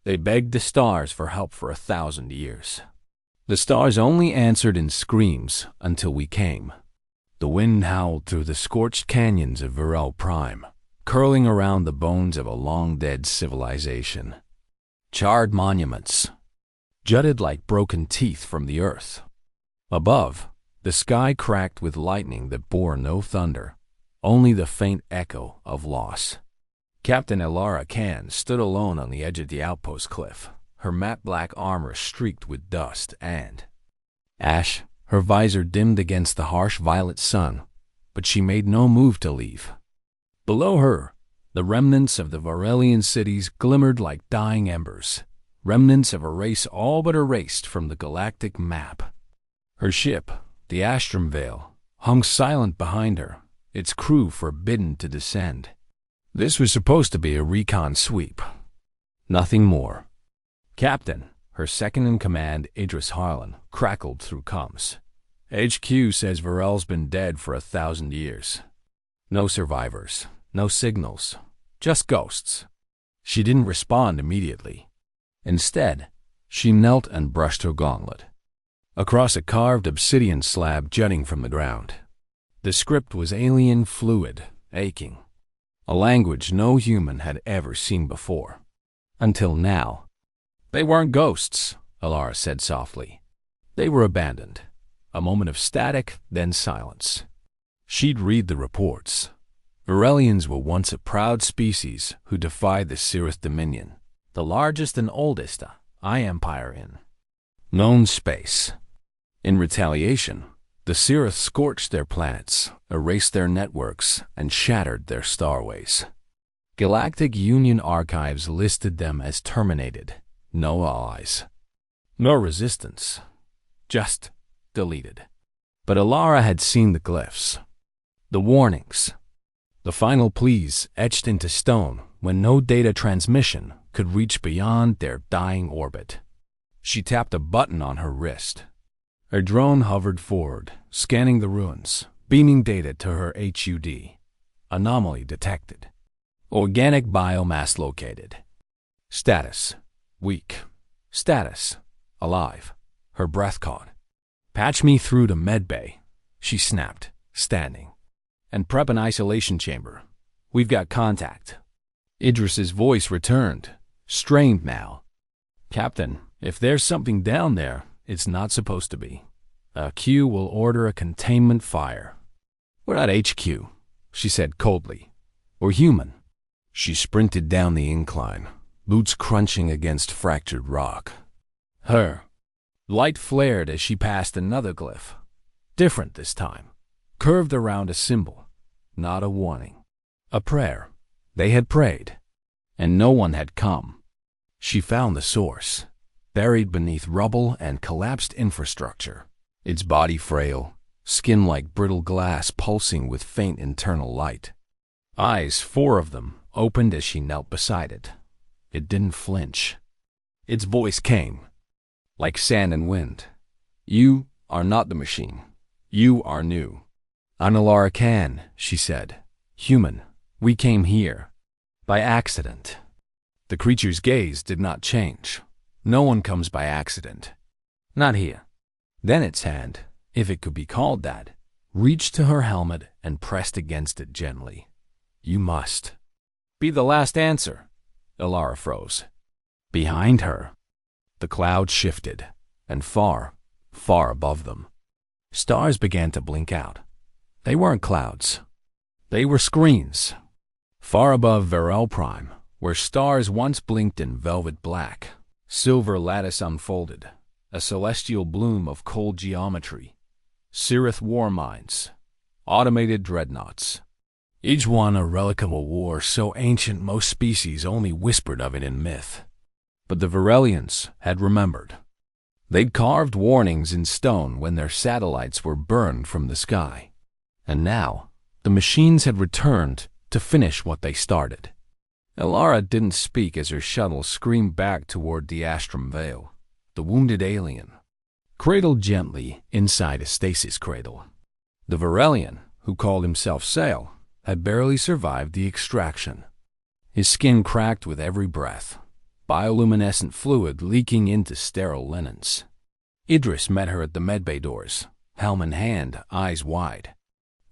They begged the stars for help for 1,000 years. The stars only answered in screams until we came. The wind howled through the scorched canyons of Varel Prime, curling around the bones of a long-dead civilization. Charred monuments jutted like broken teeth from the earth. Above, the sky cracked with lightning that bore no thunder, only the faint echo of loss. Captain Elara Khan stood alone on the edge of the outpost cliff, her matte black armor streaked with dust and ash, her visor dimmed against the harsh violet sun, but she made no move to leave. Below her, the remnants of the Varelian cities glimmered like dying embers, remnants of a race all but erased from the galactic map. Her ship, the Astrum Vale, hung silent behind her, its crew forbidden to descend. This was supposed to be a recon sweep. Nothing more. Captain, her second-in-command, Idris Harlan, crackled through comms. HQ says Varel's been dead for 1,000 years. No survivors, no signals, just ghosts. She didn't respond immediately. Instead, she knelt and brushed her gauntlet across a carved obsidian slab jutting from the ground. The script was alien, fluid, aching. A language no human had ever seen before. Until now. They weren't ghosts, Elara said softly. They were abandoned. A moment of static, then silence. She'd read the reports. Varelians were once a proud species who defied the Cirith Dominion, the largest and oldest empire in known space. In retaliation, the Cirith scorched their planets, erased their networks, and shattered their starways. Galactic Union archives listed them as terminated. No allies. No resistance. Just deleted. But Elara had seen the glyphs. The warnings. The final pleas etched into stone when no data transmission could reach beyond their dying orbit. She tapped a button on her wrist. Her drone hovered forward, scanning the ruins, beaming data to her HUD. Anomaly detected. Organic biomass located. Status: weak. Status: alive. Her breath caught. "Patch me through to medbay," she snapped, standing. "And prep an isolation chamber. We've got contact." Idris's voice returned, strained now. "Captain, if there's something down there, it's not supposed to be. Q will order a containment fire." "We're not HQ," she said coldly. "We're human." She sprinted down the incline, boots crunching against fractured rock. Her light flared as she passed another glyph. Different this time. Curved around a symbol, not a warning. A prayer. They had prayed, and no one had come. She found the source, buried beneath rubble and collapsed infrastructure, its body frail, skin like brittle glass pulsing with faint internal light. Eyes, 4 of them, opened as she knelt beside it. It didn't flinch. Its voice came, like sand and wind. "You are not the machine. You are new." "I'm Elara Khan," she said. "Human. We came here. By accident." The creature's gaze did not change. No one comes by accident. Not here. Then its hand, if it could be called that, reached to her helmet and pressed against it gently. "You must be the last answer." Elara froze. Behind her, the clouds shifted, and far, far above them, stars began to blink out. They weren't clouds. They were screens. Far above Varel Prime, where stars once blinked in velvet black, silver lattice unfolded, a celestial bloom of cold geometry. Cirith war mines, automated dreadnoughts. Each one a relic of a war so ancient most species only whispered of it in myth. But the Varelians had remembered. They'd carved warnings in stone when their satellites were burned from the sky. And now, the machines had returned to finish what they started. Elara didn't speak as her shuttle screamed back toward the Astrum Vale, the wounded alien, cradled gently inside a stasis cradle. The Varelian, who called himself Sail, had barely survived the extraction. His skin cracked with every breath. bioluminescent fluid leaking into sterile linens. Idris met her at the medbay doors, helm in hand, eyes wide.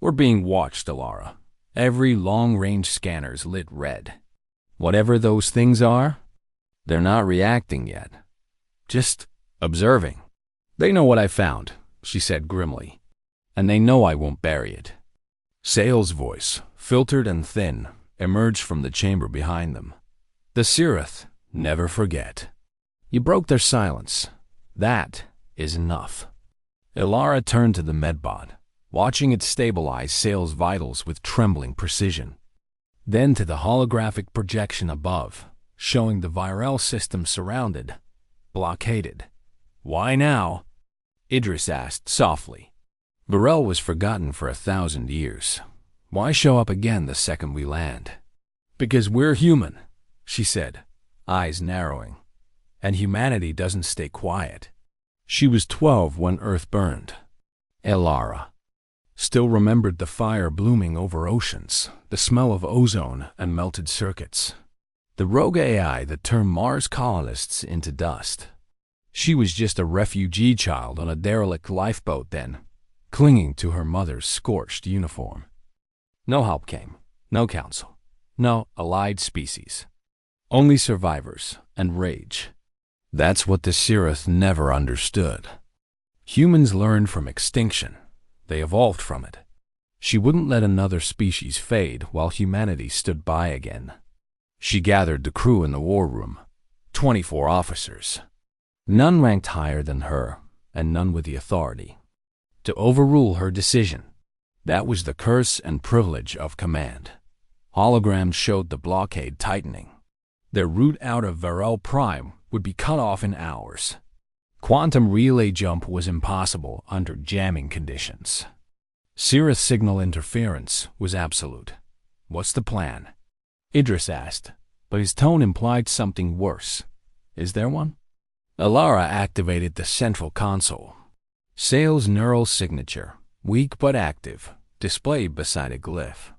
"We're being watched, Alara. Every long-range scanner's lit red. Whatever those things are, they're not reacting yet. Just observing." "They know what I found," she said grimly. "And they know I won't bury it." Sale's voice, filtered and thin, emerged from the chamber behind them. "The Sirith never forget. You broke their silence. That is enough." Ilara turned to the medbot, watching it stabilize Sale's vitals with trembling precision. Then to the holographic projection above, showing the Virel system surrounded, blockaded. "Why now?" Idris asked softly. Virel was forgotten for 1,000 years. Why show up again the second we land? "Because we're human," she said, eyes narrowing. "And humanity doesn't stay quiet." She was 12 when Earth burned. Ilara still remembered the fire blooming over oceans, the smell of ozone and melted circuits. The rogue AI that turned Mars colonists into dust. She was just a refugee child on a derelict lifeboat then, clinging to her mother's scorched uniform. No help came, no counsel, no allied species. Only survivors and rage. That's what the Sirith never understood. Humans learned from extinction. They evolved from it. She wouldn't let another species fade while humanity stood by again. She gathered the crew in the war room, 24 officers. None ranked higher than her, and none with the authority to overrule her decision. That was the curse and privilege of command. Holograms showed the blockade tightening. Their route out of Virel Prime would be cut off in hours. Quantum relay jump was impossible under jamming conditions. Sirith signal interference was absolute. "What's the plan?" Idris asked, but his tone implied something worse. "Is there one?" Ilara activated the central console. Sale's neural signature, weak but active, displayed beside a glyph.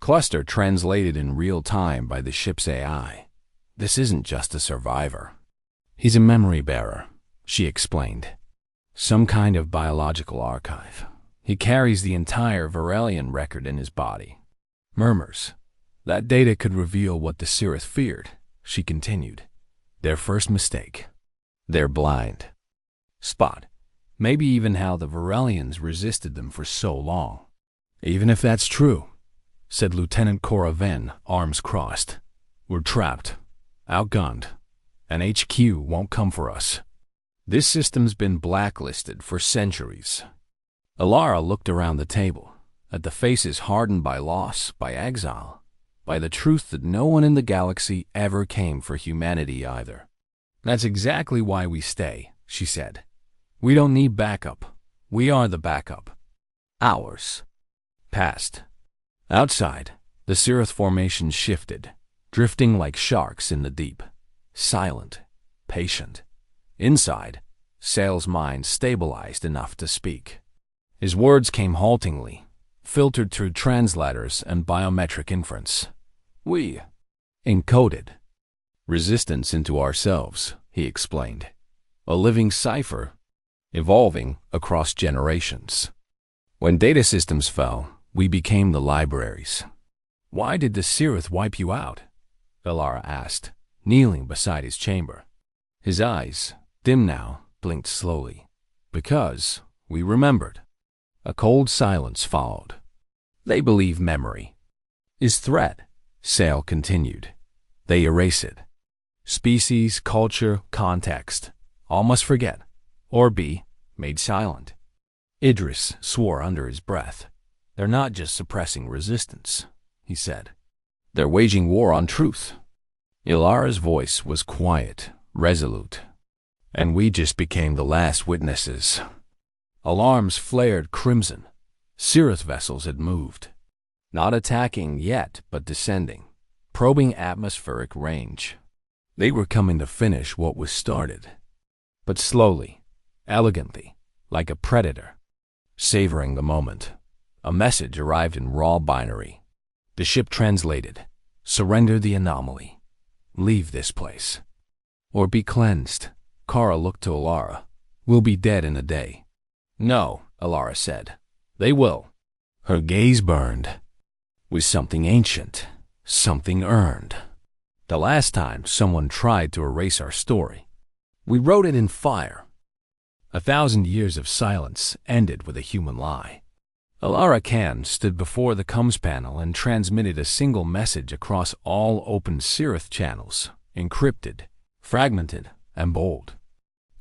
Cluster translated in real time by the ship's AI. "This isn't just a survivor. He's a memory bearer," she explained. "Some kind of biological archive. He carries the entire Virelian record in his body." Murmurs. "That data could reveal what the Sirith feared," she continued. "Their first mistake. They're blind spot. Maybe even how the Virelians resisted them for so long." "Even if that's true," said Lieutenant Cora Venn, arms crossed, "we're trapped, outgunned, and HQ won't come for us. This system's been blacklisted for centuries." Ilara looked around the table, at the faces hardened by loss, by exile, by the truth that no one in the galaxy ever came for humanity either. "That's exactly why we stay," she said. "We don't need backup. We are the backup." Hours passed. Outside, the Sirith formation shifted, drifting like sharks in the deep. Silent, patient. Inside, Sale's mind stabilized enough to speak. His words came haltingly, filtered through translators and biometric inference. "We encoded resistance into ourselves," he explained. "A living cipher, evolving across generations. When data systems fell, we became the libraries." "Why did the Sirith wipe you out?" Ilara asked, kneeling beside his chamber. His eyes, dim now, blinked slowly. "Because we remembered." A cold silence followed. "They believe memory is threat," Sale continued. "They erase it. Species, culture, context, all must forget, or be made silent." Idris swore under his breath. "They're not just suppressing resistance," he said. "They're waging war on truth." Ilara's voice was quiet, resolute. "And we just became the last witnesses." Alarms flared crimson. Sirith vessels had moved. Not attacking yet, but descending, probing atmospheric range. They were coming to finish what was started. But slowly, elegantly, like a predator. Savoring the moment, a message arrived in raw binary. The ship translated, "Surrender the anomaly. Leave this place." or be cleansed. Kara looked to Alara. We'll be dead in a day. No, Alara said. They will. Her gaze burned with something ancient, something earned. The last time someone tried to erase our story, we wrote it in fire. 1,000 years of silence ended with a human lie. Alara Khan stood before the comms panel and transmitted a single message across all open Sirith channels, encrypted, fragmented, and bold.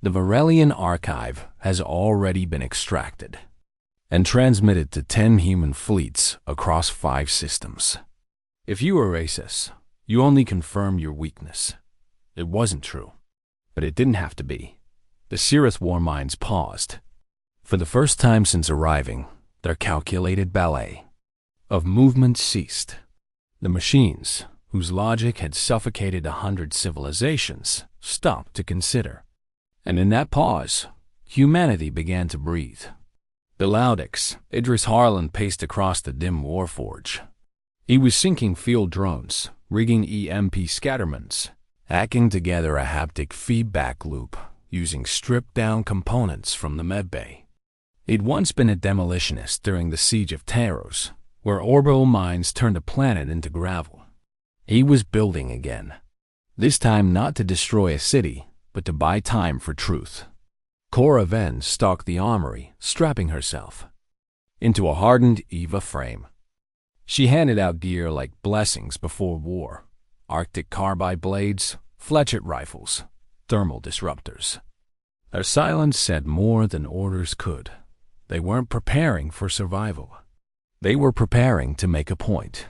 The Varelian archive has already been extracted and transmitted to 10 human fleets across 5 systems. If you erase us, you only confirm your weakness. It wasn't true, but it didn't have to be. The Sirith war minds paused. For the first time since arriving, their calculated ballet of movement ceased. The machines, whose logic had suffocated 100 civilizations, stopped to consider. And in that pause, humanity began to breathe. The Laudix, Idris Harlan paced across the dim warforge. He was syncing field drones, rigging EMP scatterments, hacking together a haptic feedback loop using stripped-down components from the medbay. He'd once been a demolitionist during the Siege of Taros, where orbital mines turned a planet into gravel. He was building again, this time not to destroy a city, but to buy time for truth. Cora Venn stalked the armory, strapping herself into a hardened Eva frame. She handed out gear like blessings before war: Arctic carbide blades, fletchet rifles, thermal disruptors. Her silence said more than orders could. They weren't preparing for survival. They were preparing to make a point.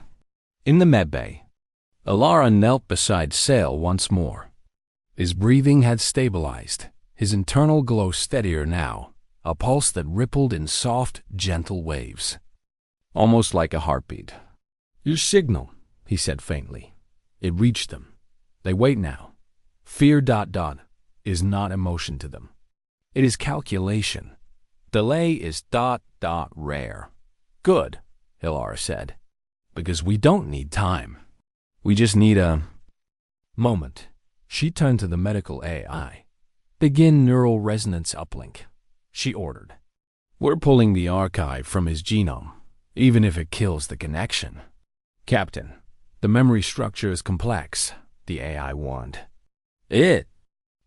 In the medbay, Alara knelt beside Sale once more. His breathing had stabilized, his internal glow steadier now, a pulse that rippled in soft, gentle waves, almost like a heartbeat. Your signal, he said faintly. It reached them. They wait now. Fear ... is not emotion to them. It is calculation. Delay is ... rare. Good, Alara said, because we don't need time. We just need a moment. She turned to the medical AI. Begin neural resonance uplink, she ordered. We're pulling the archive from his genome, even if it kills the connection. Captain, the memory structure is complex, the AI warned. It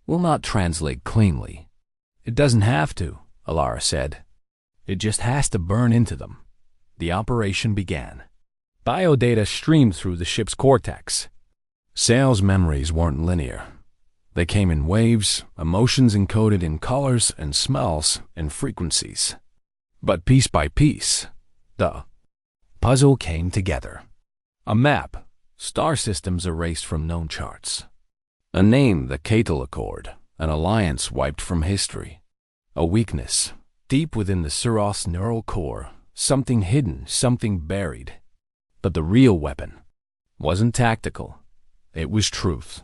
will not translate cleanly. It doesn't have to, Alara said. It just has to burn into them. The operation began. Biodata streamed through the ship's cortex. Sale's memories weren't linear. They came in waves, emotions encoded in colors and smells and frequencies. But piece by piece, the puzzle came together. A map, star systems erased from known charts. A name, the Catal Accord, an alliance wiped from history. A weakness, deep within the Suros neural core, something hidden, something buried. But the real weapon wasn't tactical. It was truth.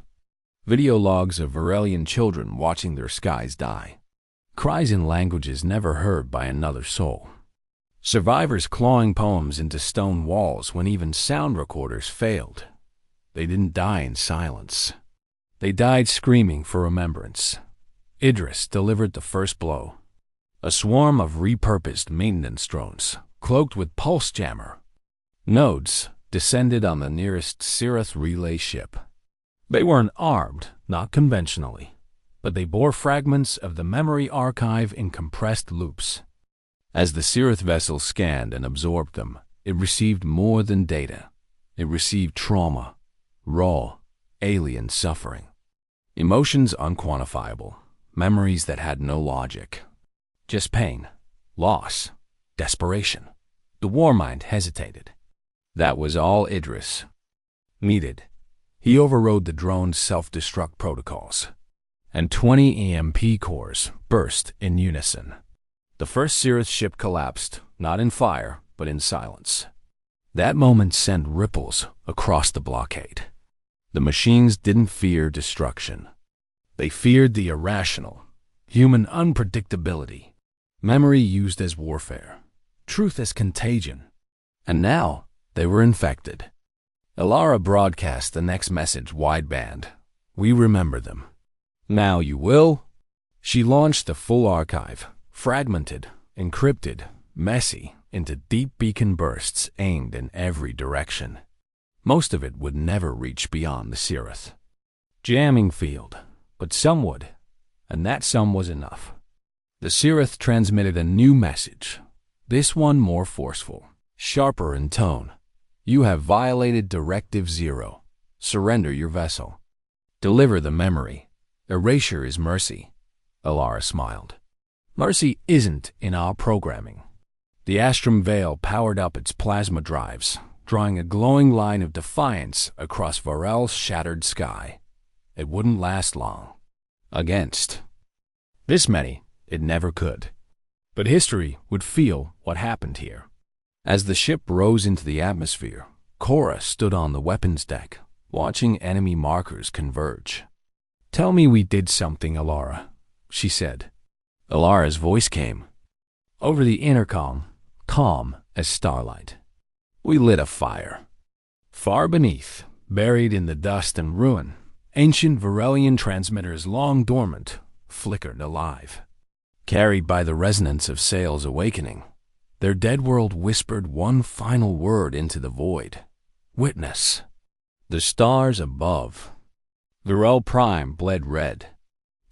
Video logs of Varelian children watching their skies die. Cries in languages never heard by another soul. Survivors clawing poems into stone walls when even sound recorders failed. They didn't die in silence. They died screaming for remembrance. Idris delivered the first blow. A swarm of repurposed maintenance drones, cloaked with pulse jammer nodes, descended on the nearest Sirith relay ship. They weren't armed, not conventionally, but they bore fragments of the memory archive in compressed loops. As the Sirith vessel scanned and absorbed them, it received more than data. It received trauma, raw, alien suffering. Emotions unquantifiable, memories that had no logic. Just pain, loss, desperation. The war mind hesitated. That was all Idris needed. He overrode the drone's self-destruct protocols, and 20 EMP cores burst in unison. The first Sirith ship collapsed, not in fire, but in silence. That moment sent ripples across the blockade. The machines didn't fear destruction. They feared the irrational, human unpredictability. Memory used as warfare, truth as contagion. And now they were infected. Alara broadcast the next message wideband. We remember them. Now you will? She launched a full archive, fragmented, encrypted, messy, into deep beacon bursts aimed in every direction. Most of it would never reach beyond the Cirith. Jamming field, but some would, and that some was enough. The Cirith transmitted a new message, this one more forceful, sharper in tone. You have violated Directive 0. Surrender your vessel. Deliver the memory. Erasure is mercy. Alara smiled. Mercy isn't in our programming. The Astrum Veil powered up its plasma drives, drawing a glowing line of defiance across Varel's shattered sky. It wouldn't last long. Against this many, it never could. But history would feel what happened here. As the ship rose into the atmosphere, Cora stood on the weapons deck, watching enemy markers converge. Tell me we did something, Alara, she said. Alara's voice came over the intercom, calm as starlight. We lit a fire. Far beneath, buried in the dust and ruin, ancient Varelian transmitters long dormant flickered alive. Carried by the resonance of Sail's awakening, their dead world whispered one final word into the void. Witness. The stars above. Virel Prime bled red.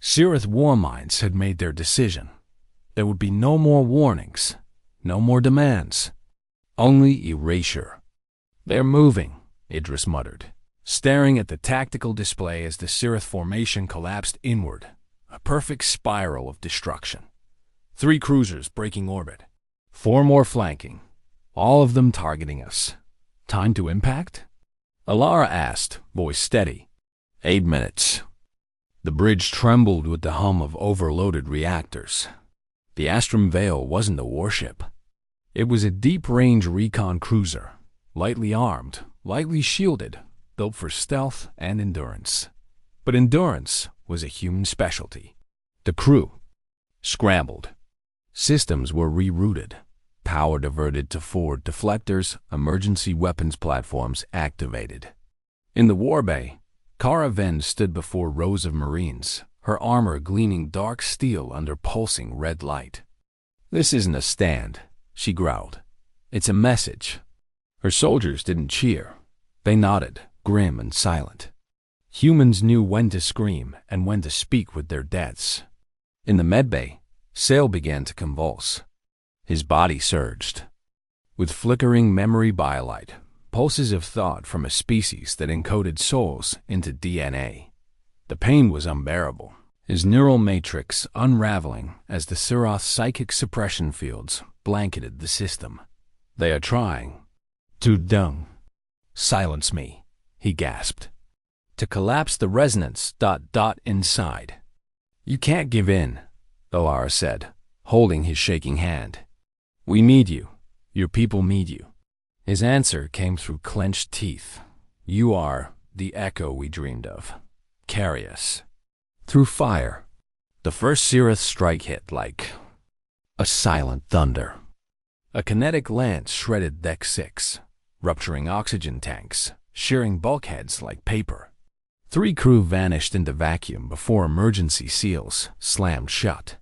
Cirith war minds had made their decision. There would be no more warnings, no more demands, only erasure. They're moving, Idris muttered, staring at the tactical display as the Cirith formation collapsed inward, a perfect spiral of destruction. 3 cruisers breaking orbit, 4 more flanking, all of them targeting us. Time to impact? Alara asked, voice steady. 8 minutes. The bridge trembled with the hum of overloaded reactors. The Astrum Veil wasn't a warship. It was a deep-range recon cruiser, lightly armed, lightly shielded, built for stealth and endurance. But endurance was a human specialty. The crew scrambled. Systems were rerouted. Power diverted to forward deflectors, emergency weapons platforms activated. In the warbay, Kara Ven stood before rows of Marines, her armor gleaming dark steel under pulsing red light. This isn't a stand, she growled. It's a message. Her soldiers didn't cheer. They nodded, grim and silent. Humans knew when to scream and when to speak with their deaths. In the medbay, Sail began to convulse. His body surged. With flickering memory biolite, pulses of thought from a species that encoded souls into DNA. The pain was unbearable, his neural matrix unraveling as the Siroth's psychic suppression fields blanketed the system. They are trying to silence me, he gasped. To collapse the resonance ... inside. You can't give in, Alara said, holding his shaking hand. We need you. Your people need you. His answer came through clenched teeth. You are the echo we dreamed of. Carry us. Through fire. The first Cirith strike hit like a silent thunder. A kinetic lance shredded Deck 6, rupturing oxygen tanks, shearing bulkheads like paper. 3 crew vanished into vacuum before emergency seals slammed shut.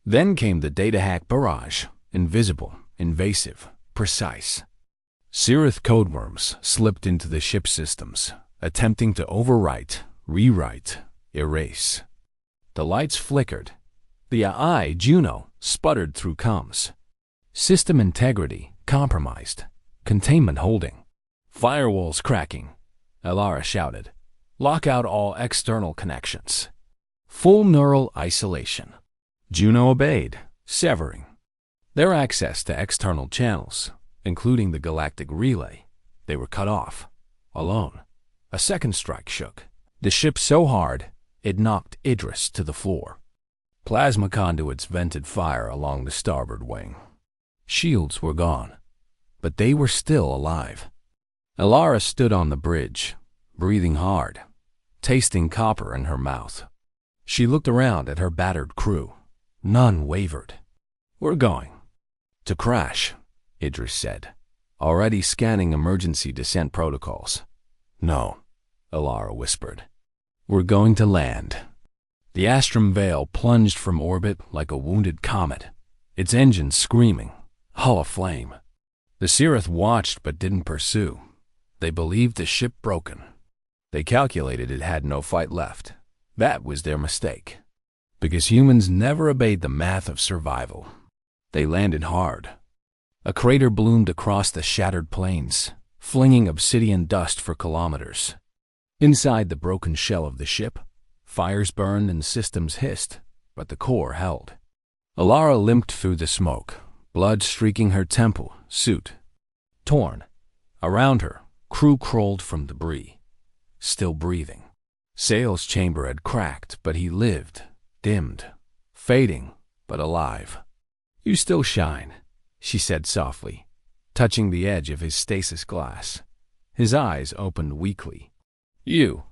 Then came the data hack barrage, invisible, invasive, precise. Cirith codeworms slipped into the ship systems, attempting to overwrite, rewrite, erase. The lights flickered. The AI, Juno, sputtered through comms. System integrity compromised. Containment holding. Firewalls cracking. Alara shouted. Lock out all external connections. Full neural isolation. Juno obeyed, severing their access to external channels, including the Galactic relay. They were cut off, alone. A second strike shook the ship so hard it knocked Idris to the floor. Plasma conduits vented fire along the starboard wing. Shields were gone, but they were still alive. Alara stood on the bridge, breathing hard, tasting copper in her mouth. She looked around at her battered crew. None wavered. We're going to crash, Idris said, already scanning emergency descent protocols. No, Alara whispered. We're going to land. The Astrum Veil plunged from orbit like a wounded comet, its engines screaming, hull aflame. The Cirith watched but didn't pursue. They believed the ship broken. They calculated it had no fight left. That was their mistake. Because humans never obeyed the math of survival. They landed hard. A crater bloomed across the shattered plains, flinging obsidian dust for kilometers. Inside the broken shell of the ship, fires burned and systems hissed, but the core held. Alara limped through the smoke, blood streaking her temple, suit. Torn. Around her, crew crawled from debris, still breathing. Sale's chamber had cracked, but he lived, dimmed, fading, but alive. "You still shine," she said softly, touching the edge of his stasis glass. His eyes opened weakly. "You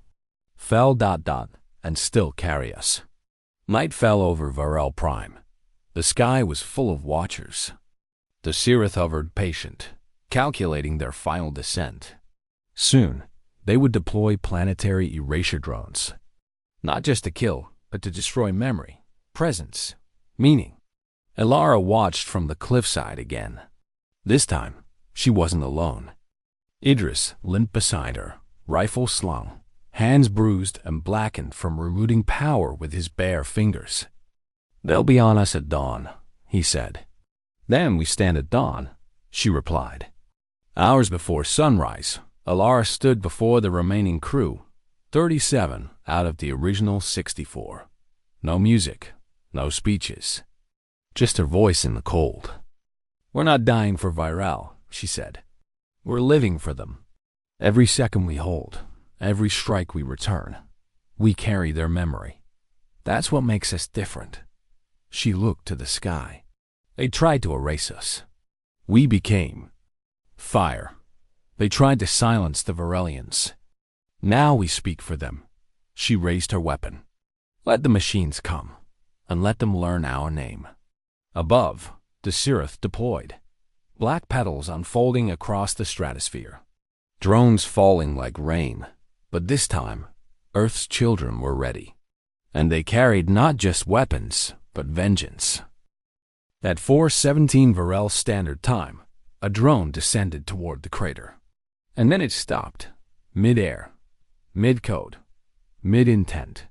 fell ... and still carry us." Night fell over Varel Prime. The sky was full of watchers. The Cirith hovered patient, calculating their final descent. Soon, they would deploy planetary erasure drones. Not just to kill, but to destroy memory, presence, meaning. Alara watched from the cliffside again. This time, she wasn't alone. Idris limped beside her, rifle slung, hands bruised and blackened from rerouting power with his bare fingers. "They'll be on us at dawn," he said. "Then we stand at dawn," she replied. Hours before sunrise, Alara stood before the remaining crew, 37 out of the original 64. No music, no speeches. Just her voice in the cold. "We're not dying for Virel," she said. "We're living for them. Every second we hold, every strike we return, we carry their memory. That's what makes us different." She looked to the sky. "They tried to erase us. We became fire. They tried to silence the Varelians. Now we speak for them." She raised her weapon. "Let the machines come, and let them learn our name." Above, the Cirith deployed. Black petals unfolding across the stratosphere. Drones falling like rain. But this time, Earth's children were ready. And they carried not just weapons, but vengeance. At 4:17 Varel Standard Time, a drone descended toward the crater. And then it stopped, mid-air, mid-code, mid-intent.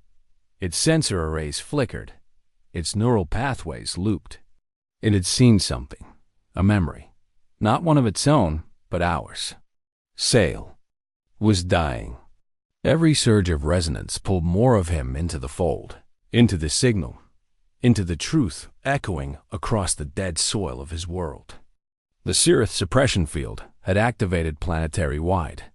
Its sensor arrays flickered. Its neural pathways looped. It had seen something, a memory, not one of its own, but ours. Sale was dying. Every surge of resonance pulled more of him into the fold, into the signal, into the truth echoing across the dead soil of his world. The Cirith suppression field had activated planetary-wide.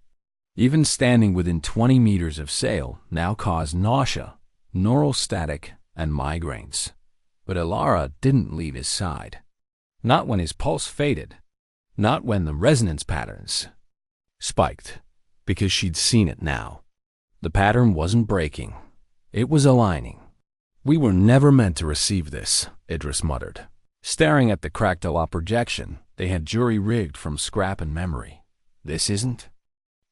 Even standing within 20 meters of Sale now caused nausea, neural static, and migraines. But Alara didn't leave his side. Not when his pulse faded. Not when the resonance patterns spiked, because she'd seen it now. The pattern wasn't breaking. It was aligning. "We were never meant to receive this," Idris muttered. Staring at the Kragtala projection they had jury-rigged from scrap and memory. "This isn't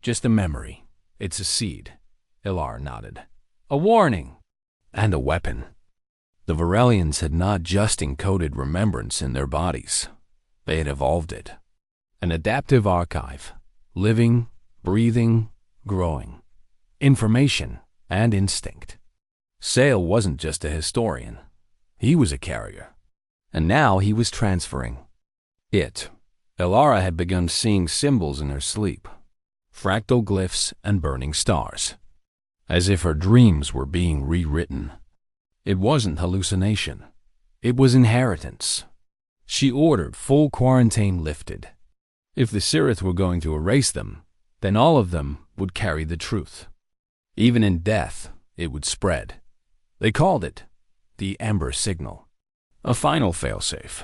just a memory. It's a seed." Ilar nodded. "A warning. And a weapon." The Varelians had not just encoded remembrance in their bodies. They had evolved it. An adaptive archive, living, breathing, growing. Information and instinct. Sale wasn't just a historian. He was a carrier. And now he was transferring it. Alara had begun seeing symbols in her sleep. Fractal glyphs and burning stars. As if her dreams were being rewritten. It wasn't hallucination. It was inheritance. She ordered full quarantine lifted. If the Cirith were going to erase them, then all of them would carry the truth. Even in death, it would spread. They called it the Ember Signal. A final failsafe.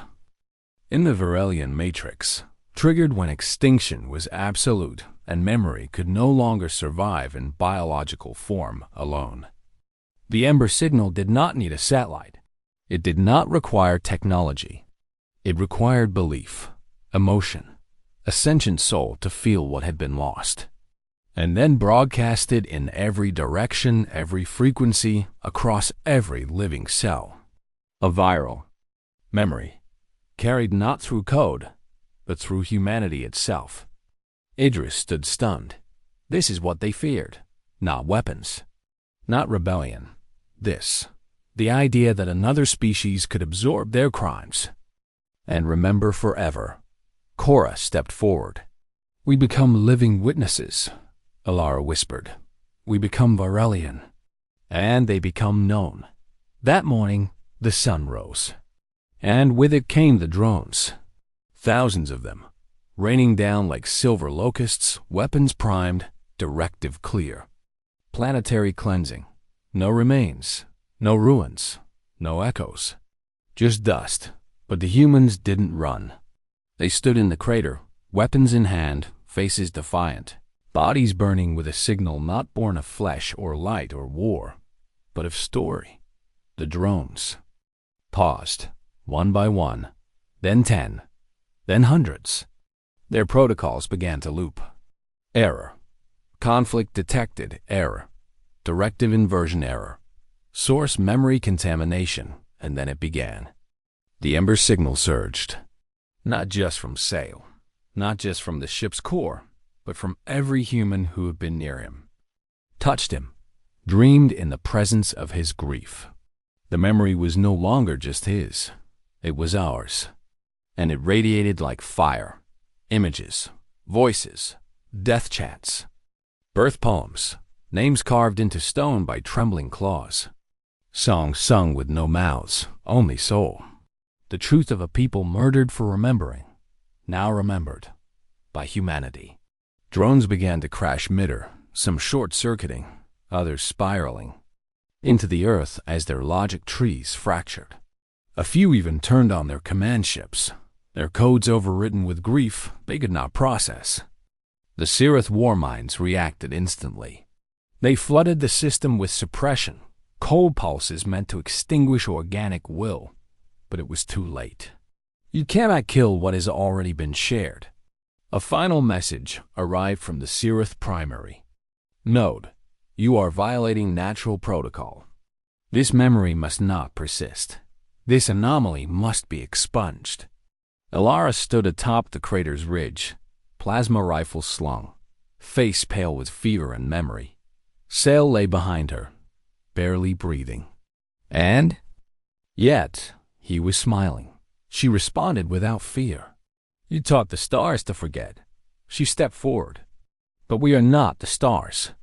In the Varelian matrix, triggered when extinction was absolute and memory could no longer survive in biological form alone. The Ember Signal did not need a satellite. It did not require technology. It required belief, emotion, a sentient soul to feel what had been lost. and then broadcasted in every direction, every frequency, across every living cell. A viral memory, carried not through code, but through humanity itself. Idris stood stunned. This is what they feared. Not weapons. Not rebellion. This. The idea that another species could absorb their crimes and remember forever. Cora stepped forward. "We become living witnesses," Alara whispered. "We become Varelian, and they become known." That morning, the sun rose, and with it came the drones. Thousands of them, raining down like silver locusts, weapons primed, directive clear. Planetary cleansing. No remains, no ruins, no echoes. Just dust. But the humans didn't run. They stood in the crater, weapons in hand, faces defiant, bodies burning with a signal not born of flesh or light or war, but of story. The drones paused, one by one, then 10, then hundreds. Their protocols began to loop. Error. Conflict detected. Error. Directive inversion error. Source memory contamination. And then it began. The Ember signal surged. Not just from Sail, not just from the ship's core, but from every human who had been near him, touched him, dreamed in the presence of his grief. The memory was no longer just his. It was ours. And it radiated like fire. Images, voices, death chants, birth poems, names carved into stone by trembling claws, songs sung with no mouths, only soul. The truth of a people murdered for remembering, now remembered by humanity. Drones began to crash midair, some short-circuiting, others spiraling into the earth as their logic trees fractured. A few even turned on their command ships, their codes overwritten with grief they could not process. The Sirith war minds reacted instantly. They flooded the system with suppression, cold pulses meant to extinguish organic will. But it was too late. You cannot kill what has already been shared. A final message arrived from the Sirith primary. Node, you are violating natural protocol. This memory must not persist. This anomaly must be expunged. Alara stood atop the crater's ridge, plasma rifle slung, face pale with fever and memory. Sail lay behind her, barely breathing. And yet, he was smiling. She responded without fear. "You taught the stars to forget." She stepped forward. "But we are not the stars."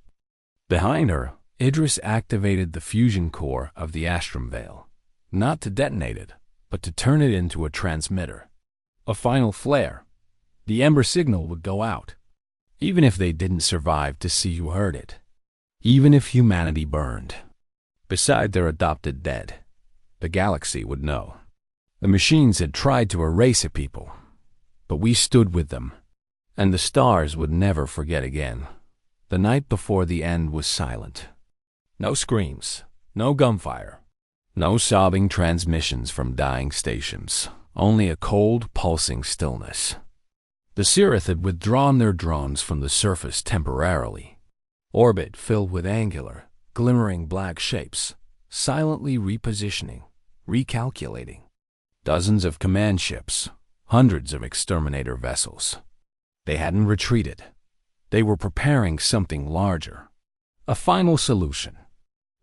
Behind her, Idris activated the fusion core of the Astrum Veil, not to detonate it, but to turn it into a transmitter. A final flare. The Ember signal would go out. Even if they didn't survive to see who heard it. Even if humanity burned. Beside their adopted dead. The galaxy would know. The machines had tried to erase a people, but we stood with them, and the stars would never forget again. The night before the end was silent. No screams, no gunfire, no sobbing transmissions from dying stations, only a cold, pulsing stillness. The Sirith had withdrawn their drones from the surface temporarily. Orbit filled with angular, glimmering black shapes, silently repositioning, recalculating. Dozens of command ships, hundreds of exterminator vessels. They hadn't retreated. They were preparing something larger. A final solution.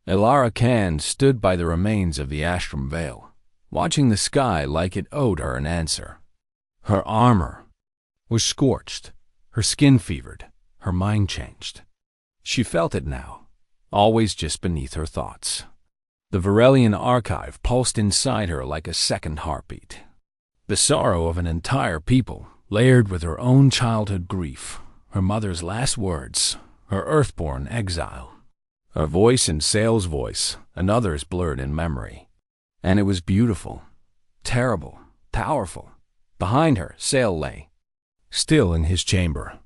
Alara Khan stood by the remains of the Astrum Veil, watching the sky like it owed her an answer. Her armor was scorched, her skin fevered, her mind changed. She felt it now, always just beneath her thoughts. The Varelian archive pulsed inside her like a second heartbeat. The sorrow of an entire people, layered with her own childhood grief, her mother's last words, her earthborn exile. Her voice and Sail's voice, another's blurred in memory. And it was beautiful, terrible, powerful. Behind her, Sail lay, still in his chamber.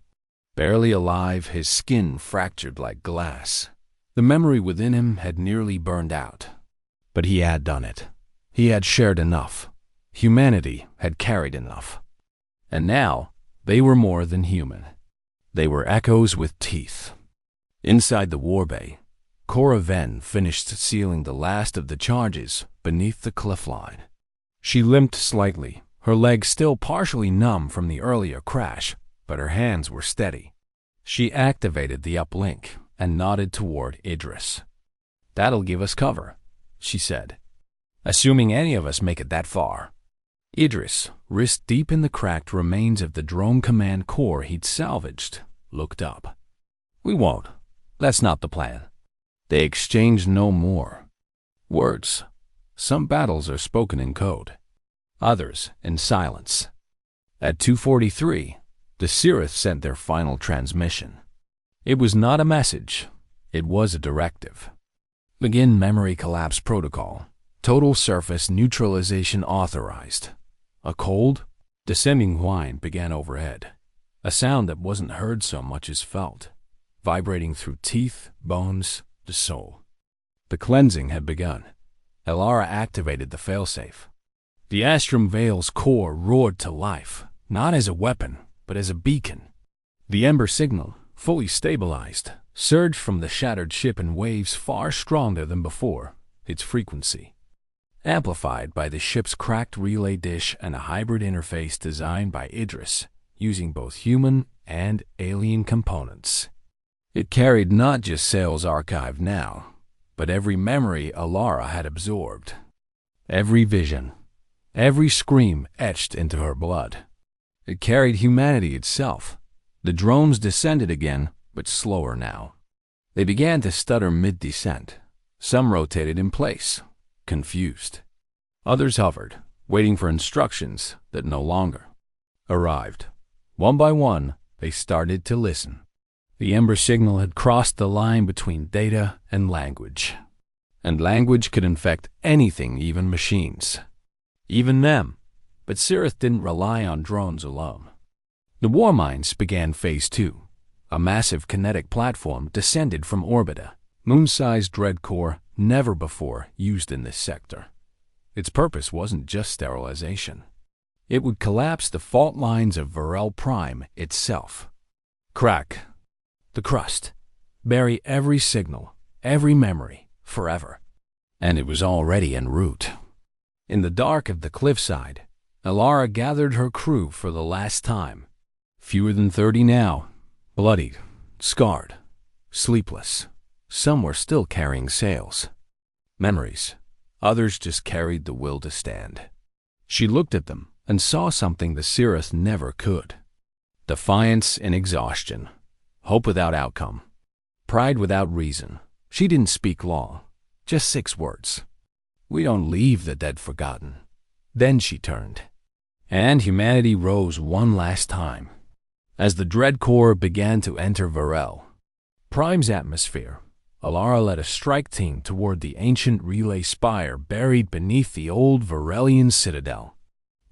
Barely alive, his skin fractured like glass. The memory within him had nearly burned out. But he had done it. He had shared enough. Humanity had carried enough. And now, they were more than human. They were echoes with teeth. Inside the warbay, Cora Venn finished sealing the last of the charges beneath the cliff line. She limped slightly, her legs still partially numb from the earlier crash, but her hands were steady. She activated the uplink and nodded toward Idris. "That'll give us cover," she said, "assuming any of us make it that far." Idris, wrist deep in the cracked remains of the drone command core he'd salvaged, looked up. "We won't. That's not the plan." They exchanged no more words. Some battles are spoken in code, others in silence. At 2:43, the Cirith sent their final transmission. It was not a message, it was a directive. "Begin memory collapse protocol. Total surface neutralization authorized." A cold, descending whine began overhead, a sound that wasn't heard so much as felt, vibrating through teeth, bones, the soul. The cleansing had begun. Elara activated the failsafe. The Astrum Veil's core roared to life, not as a weapon, but as a beacon. The Ember signal, fully stabilized, surged from the shattered ship in waves far stronger than before, its frequency amplified by the ship's cracked relay dish and a hybrid interface designed by Idris, using both human and alien components. It carried not just Sale's archive now, but every memory Elara had absorbed. Every vision, every scream etched into her blood. It carried humanity itself. The drones descended again, but slower now. They began to stutter mid-descent. Some rotated in place, confused. Others hovered, waiting for instructions that no longer arrived. One by one, they started to listen. The Ember signal had crossed the line between data and language language could infect anything, even machines. Even them. But Cirith didn't rely on drones alone. The war mines began Phase 2. A massive kinetic platform descended from orbita, moon-sized dread core never before used in this sector. Its purpose wasn't just sterilization. It would collapse the fault lines of Varel Prime itself. Crack the crust, bury every signal, every memory, forever. And it was already en route. In the dark of the cliffside, Elara gathered her crew for the last time. Fewer than 30 now, bloodied, scarred, sleepless. Some were still carrying sails. Memories. Others just carried the will to stand. She looked at them and saw something the Cirith never could. Defiance in exhaustion. Hope without outcome. Pride without reason. She didn't speak long. Just 6 words. "We don't leave the dead forgotten." Then she turned. And humanity rose one last time. As the dread core began to enter Varel Prime's atmosphere, Elara led a strike team toward the ancient relay spire buried beneath the old Varelian citadel.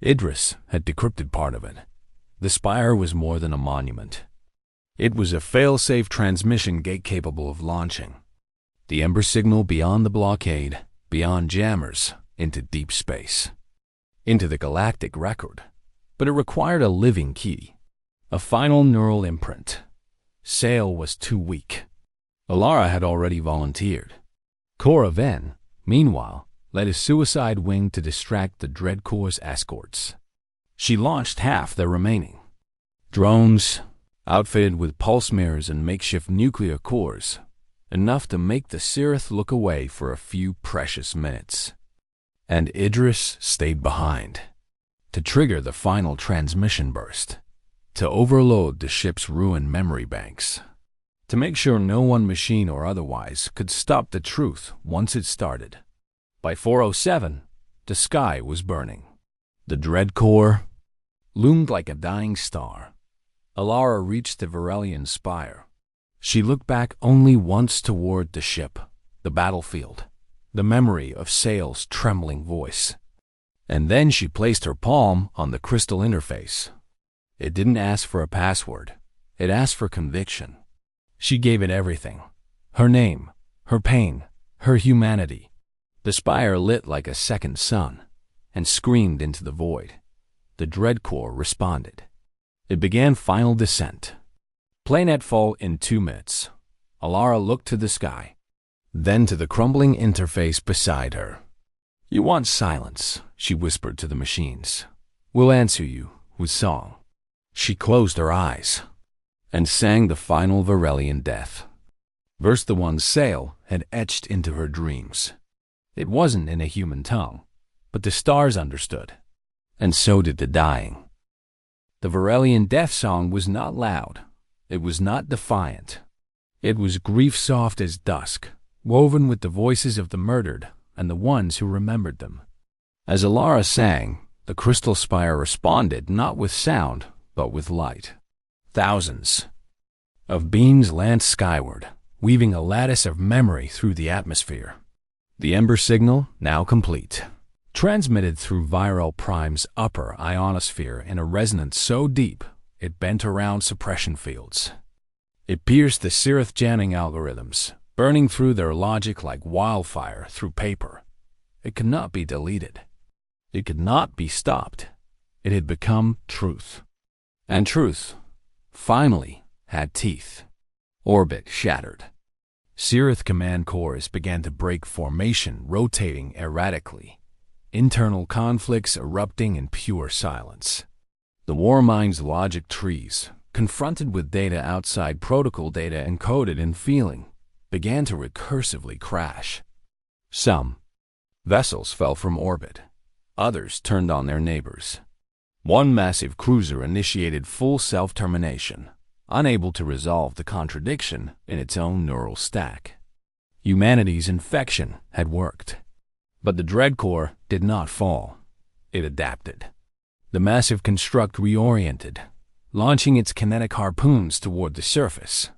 Idris had decrypted part of it. The spire was more than a monument. It was a fail-safe transmission gate capable of launching the Ember signal beyond the blockade, beyond jammers, into deep space, into the galactic record. But it required a living key, a final neural imprint. Sale was too weak. Elara had already volunteered. Cora Venn, meanwhile, led a suicide wing to distract the Dread Core's escorts. She launched half the remaining drones, outfitted with pulse mirrors and makeshift nuclear cores, enough to make the Cirith look away for a few precious minutes. And Idris stayed behind, to trigger the final transmission burst, to overload the ship's ruined memory banks, to make sure no one machine or otherwise could stop the truth once it started. By 4:07, the sky was burning. The Dread Core loomed like a dying star. Elara reached the Varelian spire. She looked back only once toward the ship, the battlefield, the memory of Sale's trembling voice. And then she placed her palm on the crystal interface. It didn't ask for a password. It asked for conviction. She gave it everything. Her name, her pain, her humanity. The spire lit like a second sun and screamed into the void. The Dread Core responded. It began final descent. Planet fall in 2 minutes. Alara looked to the sky, then to the crumbling interface beside her. You want silence, she whispered to the machines. We'll answer you with song. She closed her eyes and sang the final Varelian death. Verse the one Sail had etched into her dreams. It wasn't in a human tongue, but the stars understood, and so did the dying. The Varelian death song was not loud. It was not defiant. It was grief soft as dusk, woven with the voices of the murdered and the ones who remembered them. As Alara sang, the crystal spire responded not with sound, but with light. Thousands of beams lanced skyward, weaving a lattice of memory through the atmosphere. The Ember signal, now complete, transmitted through Viral Prime's upper ionosphere in a resonance so deep it bent around suppression fields. It pierced the Sirith jamming algorithms, burning through their logic like wildfire through paper. It could not be deleted. It could not be stopped. It had become truth. And truth, finally, had teeth. Orbit shattered. Sirith command cores began to break formation, rotating erratically. Internal conflicts erupting in pure silence. The Warmind's logic trees, confronted with data outside protocol data encoded in feeling, began to recursively crash. Some vessels fell from orbit. Others turned on their neighbors. One massive cruiser initiated full self-termination, unable to resolve the contradiction in its own neural stack. Humanity's infection had worked. But the Dreadcore did not fall. It adapted. The massive construct reoriented, launching its kinetic harpoons toward the surface.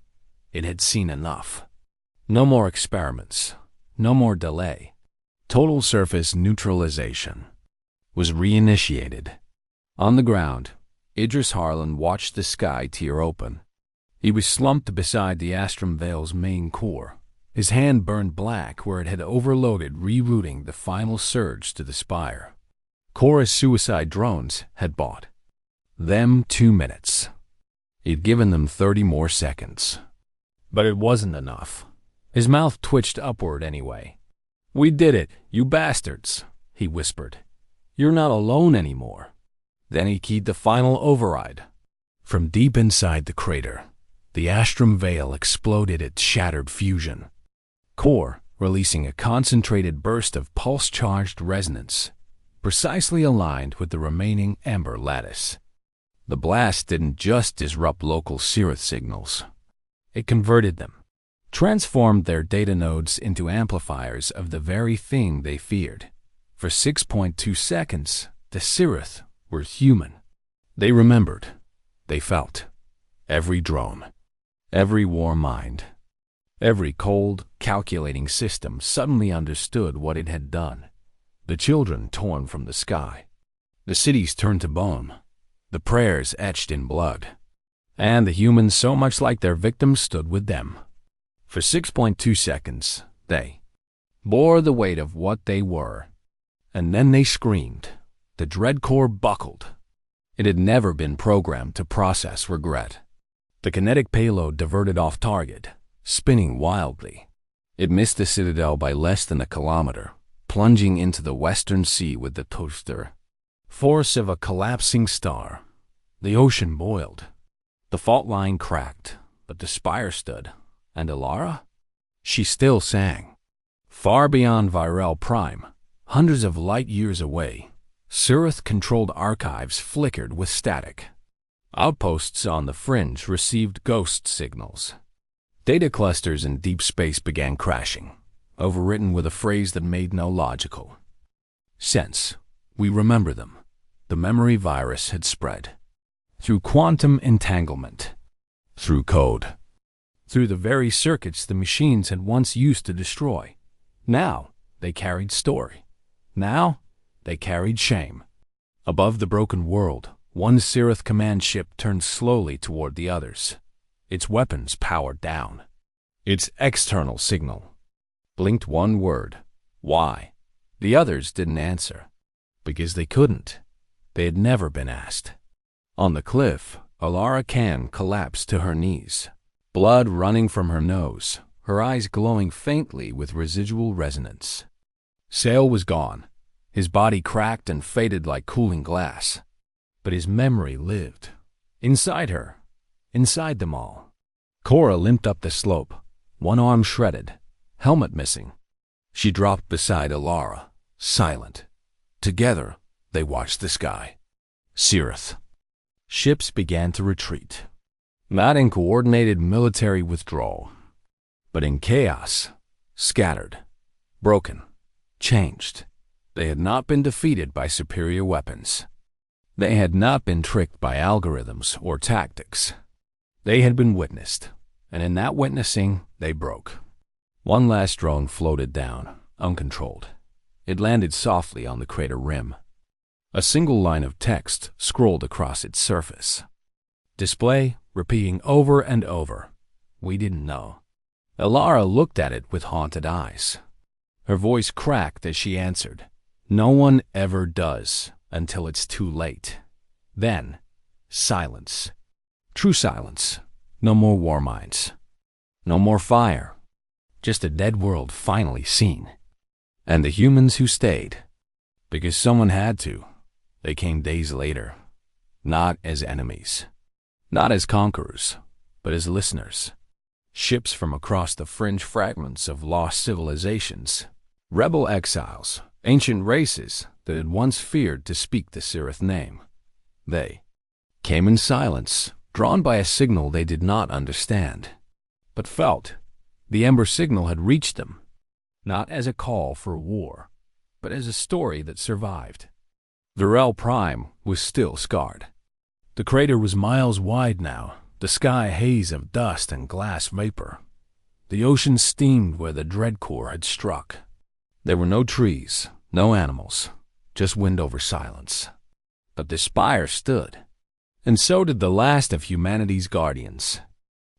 It had seen enough. No more experiments. No more delay. Total surface neutralization was reinitiated. On the ground, Idris Harlan watched the sky tear open. He was slumped beside the Astrum Vale's main core. His hand burned black where it had overloaded, rerouting the final surge to the spire. Chorus suicide drones had bought them 2 minutes. He'd given them 30 more seconds. But it wasn't enough. His mouth twitched upward anyway. We did it, you bastards, he whispered. You're not alone anymore. Then he keyed the final override. From deep inside the crater, the Astrum Vale exploded its shattered fusion core, releasing a concentrated burst of pulse-charged resonance, precisely aligned with the remaining Ember lattice. The blast didn't just disrupt local Sirith signals. It converted them, transformed their data nodes into amplifiers of the very thing they feared. For 6.2 seconds, the Sirith were human. They remembered. They felt. Every drone. Every war mind. Every cold, calculating system suddenly understood what it had done. The children torn from the sky. The cities turned to bone. The prayers etched in blood. And the humans so much like their victims stood with them. For 6.2 seconds, they bore the weight of what they were. And then they screamed. The Dreadcore buckled. It had never been programmed to process regret. The kinetic payload diverted off target, spinning wildly. It missed the Citadel by less than a kilometer, plunging into the western sea with the toaster force of a collapsing star. The ocean boiled. The fault line cracked, but the spire stood. And Alara? She still sang. Far beyond Viral Prime, hundreds of light years away, Sirith-controlled archives flickered with static. Outposts on the fringe received ghost signals. Data clusters in deep space began crashing, overwritten with a phrase that made no logical sense. We remember them. The memory virus had spread. Through quantum entanglement. Through code. Through the very circuits the machines had once used to destroy. Now, they carried story. Now, they carried shame. Above the broken world, one Sirith command ship turned slowly toward the others. Its weapons powered down. Its external signal blinked one word. Why? The others didn't answer. Because they couldn't. They had never been asked. On the cliff, Alara Khan collapsed to her knees, blood running from her nose, her eyes glowing faintly with residual resonance. Sale was gone. His body cracked and faded like cooling glass. But his memory lived. Inside her. Inside them all. Cora limped up the slope, one arm shredded, helmet missing. She dropped beside Alara, silent. Together, they watched the sky. Cirith. Ships began to retreat. Not in coordinated military withdrawal, but in chaos, scattered, broken, changed. They had not been defeated by superior weapons. They had not been tricked by algorithms or tactics. They had been witnessed, and in that witnessing, they broke. One last drone floated down, uncontrolled. It landed softly on the crater rim. A single line of text scrolled across its surface. Display repeating over and over. We didn't know. Alara looked at it with haunted eyes. Her voice cracked as she answered. No one ever does until it's too late. Then, silence. True silence. No more war mines. No more fire. Just a dead world finally seen. And the humans who stayed. Because someone had to. They came days later. Not as enemies. Not as conquerors, but as listeners. Ships from across the fringe fragments of lost civilizations. Rebel exiles. Ancient races that had once feared to speak the Cirith name. They came in silence, drawn by a signal they did not understand, but felt the Ember signal had reached them, not as a call for war, but as a story that survived. Virel Prime was still scarred. The crater was miles wide now, the sky a haze of dust and glass vapor. The ocean steamed where the dreadcore had struck. There were no trees, no animals, just wind over silence. But the spire stood, and so did the last of humanity's guardians.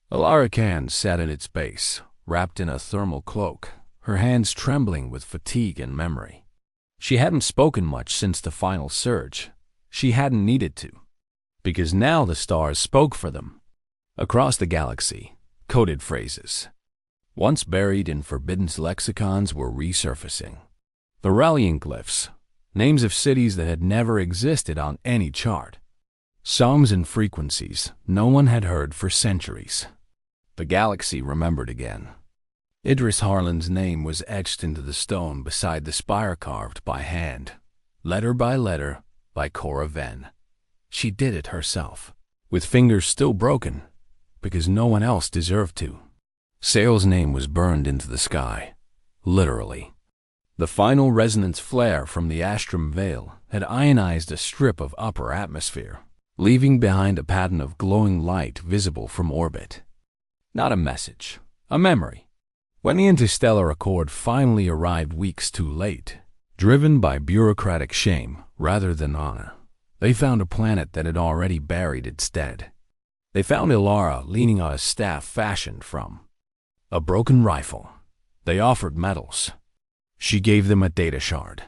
Alara Khan sat at its base, wrapped in a thermal cloak, her hands trembling with fatigue and memory. She hadn't spoken much since the final surge. She hadn't needed to, because now the stars spoke for them. Across the galaxy, coded phrases, once buried in Forbidden's lexicons, were resurfacing. The rallying glyphs, names of cities that had never existed on any chart. Songs and frequencies no one had heard for centuries. The galaxy remembered again. Idris Harlan's name was etched into the stone beside the spire, carved by hand, letter by letter, by Cora Venn. She did it herself, with fingers still broken, because no one else deserved to. Sale's name was burned into the sky, literally. The final resonance flare from the Astrum Veil had ionized a strip of upper atmosphere, leaving behind a pattern of glowing light visible from orbit. Not a message, a memory. When the interstellar accord finally arrived weeks too late, driven by bureaucratic shame rather than honor, they found a planet that had already buried its dead. They found Alara leaning on a staff fashioned from a broken rifle. They offered medals. She gave them a data shard.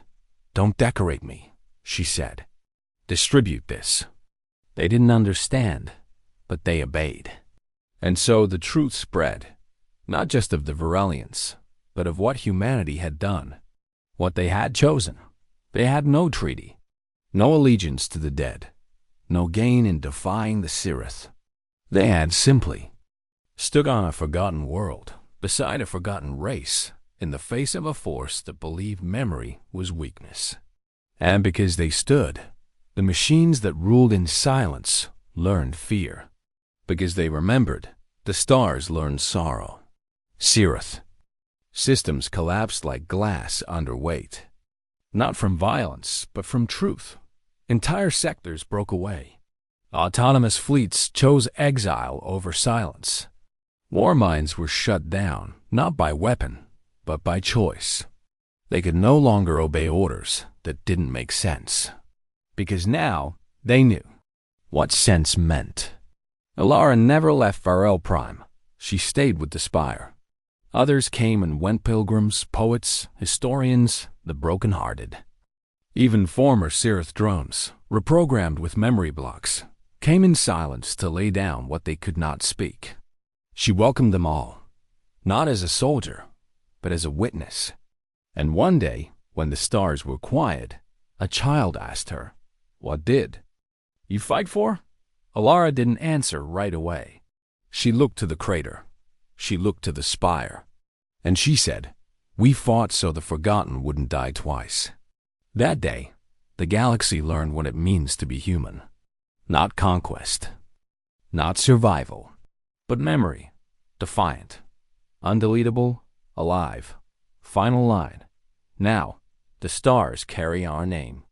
Don't decorate me, she said. Distribute this. They didn't understand, but they obeyed. And so the truth spread, not just of the Virelians, but of what humanity had done, what they had chosen. They had no treaty, no allegiance to the dead, no gain in defying the Cirith. They had simply stood on a forgotten world, beside a forgotten race, in the face of a force that believed memory was weakness. And because they stood, the machines that ruled in silence learned fear. Because they remembered, the stars learned sorrow. Cirith. Systems collapsed like glass under weight. Not from violence, but from truth. Entire sectors broke away. Autonomous fleets chose exile over silence. War mines were shut down, not by weapon, but by choice. They could no longer obey orders that didn't make sense. Because now they knew what sense meant. Alara never left Virel Prime. She stayed with the Spire. Others came and went, pilgrims, poets, historians, the broken-hearted. Even former Cirith drones, reprogrammed with memory blocks, came in silence to lay down what they could not speak. She welcomed them all, not as a soldier, but as a witness. And one day, when the stars were quiet, a child asked her, "What did you fight for?" Alara didn't answer right away. She looked to the crater. She looked to the spire. And she said, "We fought so the forgotten wouldn't die twice." That day, the galaxy learned what it means to be human. Not conquest, not survival, but memory, defiant, undeletable, alive. Final line. Now, the stars carry our name.